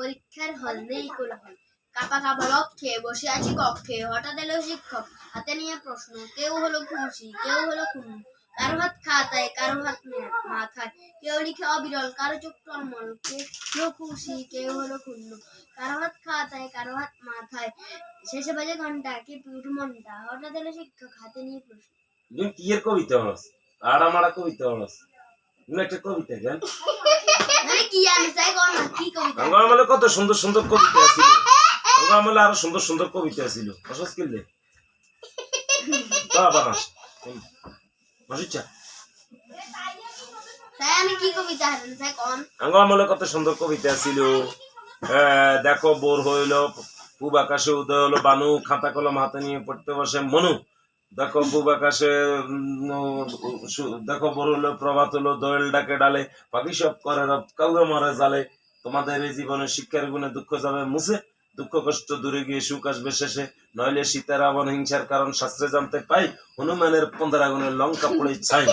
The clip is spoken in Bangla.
পরীক্ষার হল নেই কোলাহল। কাপা কাপা লক্ষ্যে বসে আছি কক্ষে, হঠাৎ এলো শিক্ষক হাতে নিয়ে প্রশ্ন। কেউ হলো খুশি, কেউ হলো ক্ষুণ্ণ, কারো হাত খাতায়, কারো হাত মাথায়, কেউ লিখে অবিরল, কারো চোখ টলমল। কেউ খুশি, কেউ হলো ক্ষুণ্ণ, কারো হাত খাতায়, কারো হাত মাথায়। শেষে বাজে ঘন্টা, কেঁপে উঠে মনটা, হঠাৎ এলো শিক্ষক হাতে নিয়ে প্রশ্ন। তুমি কি এর কবিতা হস? আড়া মারা কবিতা হস? তুমি একটা কবিতা গান। কি আমি চাই কোন কি কবিতা? আমার আমলে কত সুন্দর সুন্দর কবিতা ছিল। আমার আমলে আরো সুন্দর সুন্দর কবিতা ছিল। অসস কিনলে বাবা মাস মাসুচ্ছা তাই আমি কি কবিতা হারেন চাই কোন? আমার আমলে কত সুন্দর কবিতা ছিল। দেখো বোর হইল পূব আকাশে উদয় হলো বানু, খাতা কলম হাতে নিয়ে পড়তে বসে মনু। দেখো পূব আকাশে দেখো বোর হলো প্রভাত হলো দোয়েল ডাকে ডালে, পাখি সব করে রব কাউকে মরে জালে। তোমাদের এই জীবনে শিক্ষার গুণে দুঃখ যাবে মুছে, দুঃখ কষ্ট দূরে গিয়ে সুখ আসবে শেষে। নইলে সীতার রাবণ হিংসার কারণ শাস্ত্রে জানতে পাই, হনুমানের 15 আগুনের লঙ্কা পড়ে ছাই।